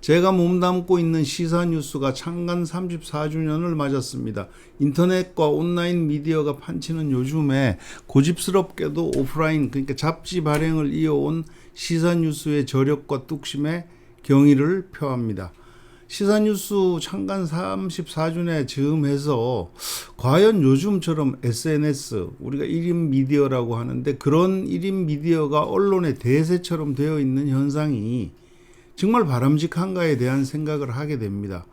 제가 몸담고 있는 시사뉴스가 창간 34주년을 맞았습니다. 인터넷과 온라인 미디어가 판치는 요즘에 고집스럽게도 오프라인, 그러니까 잡지 발행을 이어온 시사뉴스의 저력과 뚝심에 경의를 표합니다. 시사뉴스 창간 34주년에 즈음해서 과연 요즘처럼 SNS, 우리가 1인 미디어라고 하는데 그런 1인 미디어가 언론의 대세처럼 되어 있는 현상이 정말 바람직한가에 대한 생각을 하게 됩니다.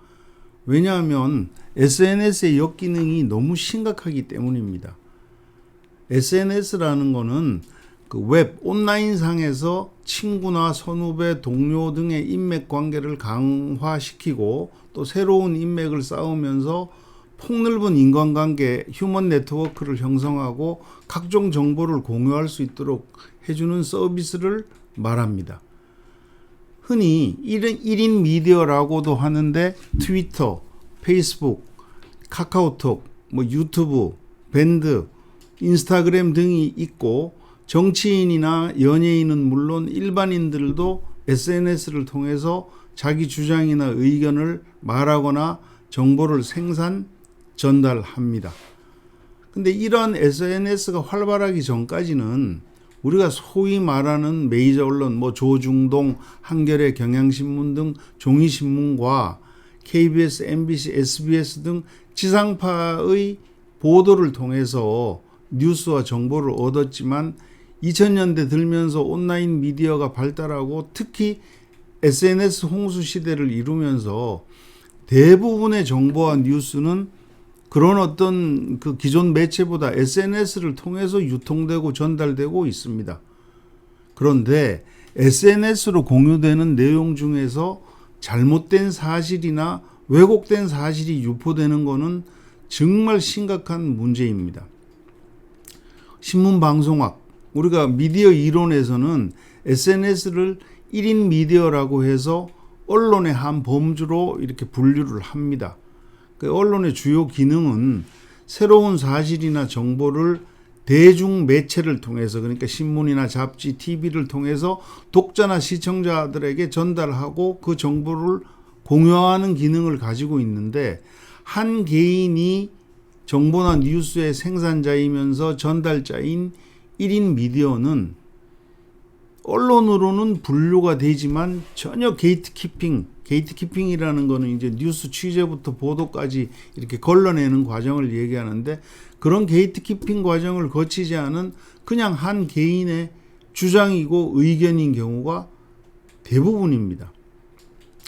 왜냐하면 SNS의 역기능이 너무 심각하기 때문입니다. SNS라는 거는 그 웹, 온라인상에서 친구나 선후배, 동료 등의 인맥 관계를 강화시키고 또 새로운 인맥을 쌓으면서 폭넓은 인간관계, 휴먼 네트워크를 형성하고 각종 정보를 공유할 수 있도록 해주는 서비스를 말합니다. 흔히 1인 미디어라고도 하는데 트위터, 페이스북, 카카오톡, 유튜브, 밴드, 인스타그램 등이 있고 정치인이나 연예인은 물론 일반인들도 SNS를 통해서 자기 주장이나 의견을 말하거나 정보를 생산, 전달합니다. 근데 이러한 SNS가 활발하기 전까지는 우리가 소위 말하는 메이저 언론, 조중동, 한겨레, 경향신문 등 종이신문과 KBS, MBC, SBS 등 지상파의 보도를 통해서 뉴스와 정보를 얻었지만 2000년대 들면서 온라인 미디어가 발달하고 특히 SNS 홍수 시대를 이루면서 대부분의 정보와 뉴스는 그런 어떤 그 기존 매체보다 SNS를 통해서 유통되고 전달되고 있습니다. 그런데 SNS로 공유되는 내용 중에서 잘못된 사실이나 왜곡된 사실이 유포되는 것은 정말 심각한 문제입니다. 신문방송학, 우리가 미디어 이론에서는 SNS를 1인 미디어라고 해서 언론의 한 범주로 이렇게 분류를 합니다. 그 언론의 주요 기능은 새로운 사실이나 정보를 대중 매체를 통해서, 그러니까 신문이나 잡지, TV를 통해서 독자나 시청자들에게 전달하고 그 정보를 공유하는 기능을 가지고 있는데, 한 개인이 정보나 뉴스의 생산자이면서 전달자인 1인 미디어는 언론으로는 분류가 되지만 전혀 게이트키핑이라는 거는 이제 뉴스 취재부터 보도까지 이렇게 걸러내는 과정을 얘기하는데, 그런 게이트키핑 과정을 거치지 않은 그냥 한 개인의 주장이고 의견인 경우가 대부분입니다.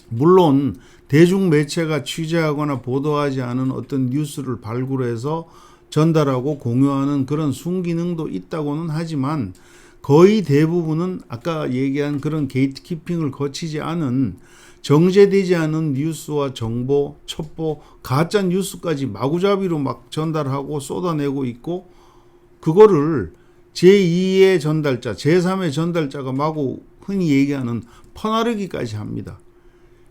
물론 대중매체가 취재하거나 보도하지 않은 어떤 뉴스를 발굴해서 전달하고 공유하는 그런 순기능도 있다고는 하지만 거의 대부분은 아까 얘기한 그런 게이트키핑을 거치지 않은 정제되지 않은 뉴스와 정보, 첩보, 가짜 뉴스까지 마구잡이로 막 전달하고 쏟아내고 있고, 그거를 제2의 전달자, 제3의 전달자가 마구 흔히 얘기하는 퍼나르기까지 합니다.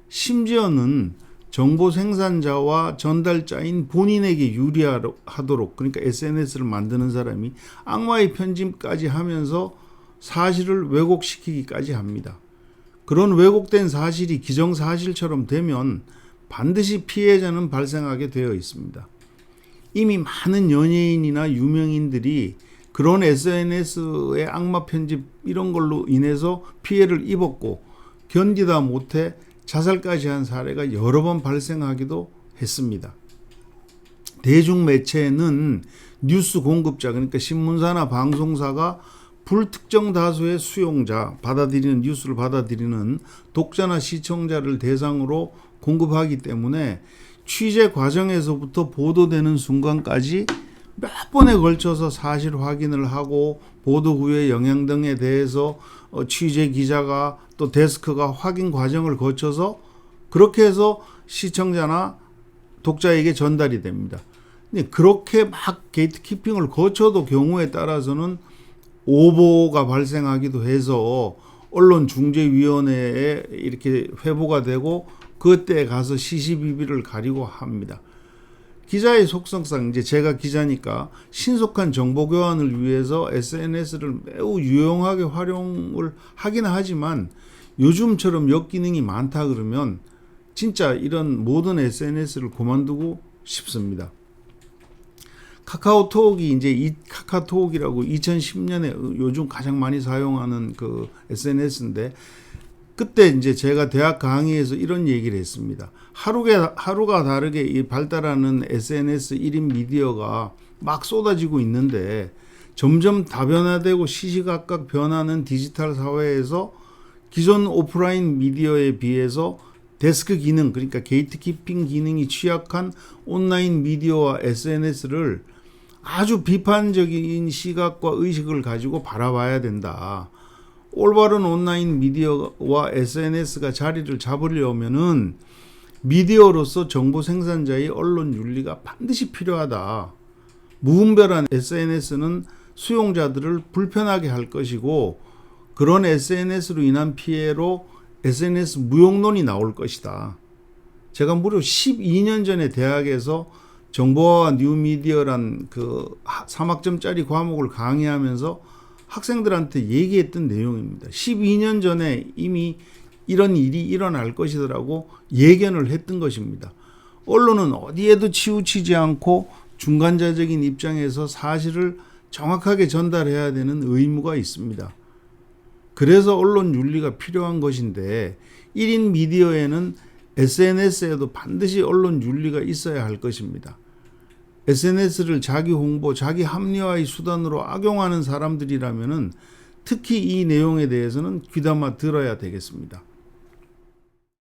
심지어는 정보 생산자와 전달자인 본인에게 유리하도록, 그러니까 SNS를 만드는 사람이 악마의 편집까지 하면서 사실을 왜곡시키기까지 합니다. 그런 왜곡된 사실이 기정사실처럼 되면 반드시 피해자는 발생하게 되어 있습니다. 이미 많은 연예인이나 유명인들이 그런 SNS의 악마 편집 이런 걸로 인해서 피해를 입었고 견디다 못해 자살까지 한 사례가 여러 번 발생하기도 했습니다. 대중매체는 뉴스 공급자, 그러니까 신문사나 방송사가 불특정 다수의 수용자, 뉴스를 받아들이는 독자나 시청자를 대상으로 공급하기 때문에 취재 과정에서부터 보도되는 순간까지 몇 번에 걸쳐서 사실 확인을 하고 보도 후의 영향 등에 대해서 취재 기자가 또 데스크가 확인 과정을 거쳐서 그렇게 해서 시청자나 독자에게 전달이 됩니다. 근데 그렇게 막 게이트키핑을 거쳐도 경우에 따라서는 오보가 발생하기도 해서 언론중재위원회에 이렇게 회부가 되고 그때 가서 시시비비를 가리고 합니다. 기자의 속성상 이제 제가 기자니까 신속한 정보 교환을 위해서 SNS를 매우 유용하게 활용을 하긴 하지만 요즘처럼 역기능이 많다 그러면 진짜 이런 모든 SNS를 그만두고 싶습니다. 카카오톡이 이제 이 카카오톡이라고 2010년에 요즘 가장 많이 사용하는 그 SNS인데, 그때 이제 제가 대학 강의에서 이런 얘기를 했습니다. 하루가 다르게 이 발달하는 SNS 1인 미디어가 막 쏟아지고 있는데, 점점 다변화되고 시시각각 변하는 디지털 사회에서 기존 오프라인 미디어에 비해서 데스크 기능, 그러니까 게이트키핑 기능이 취약한 온라인 미디어와 SNS를 아주 비판적인 시각과 의식을 가지고 바라봐야 된다. 올바른 온라인 미디어와 SNS가 자리를 잡으려면은 미디어로서 정보 생산자의 언론 윤리가 반드시 필요하다. 무분별한 SNS는 수용자들을 불편하게 할 것이고, 그런 SNS로 인한 피해로 SNS 무용론이 나올 것이다. 제가 무려 12년 전에 대학에서 정보와 뉴미디어란 그 3학점짜리 과목을 강의하면서 학생들한테 얘기했던 내용입니다. 12년 전에 이미 이런 일이 일어날 것이더라고 예견을 했던 것입니다. 언론은 어디에도 치우치지 않고 중간자적인 입장에서 사실을 정확하게 전달해야 되는 의무가 있습니다. 그래서 언론 윤리가 필요한 것인데, 1인 미디어에는 SNS에도 반드시 언론 윤리가 있어야 할 것입니다. SNS를 자기 홍보, 자기 합리화의 수단으로 악용하는 사람들이라면은 특히 이 내용에 대해서는 귀담아 들어야 되겠습니다.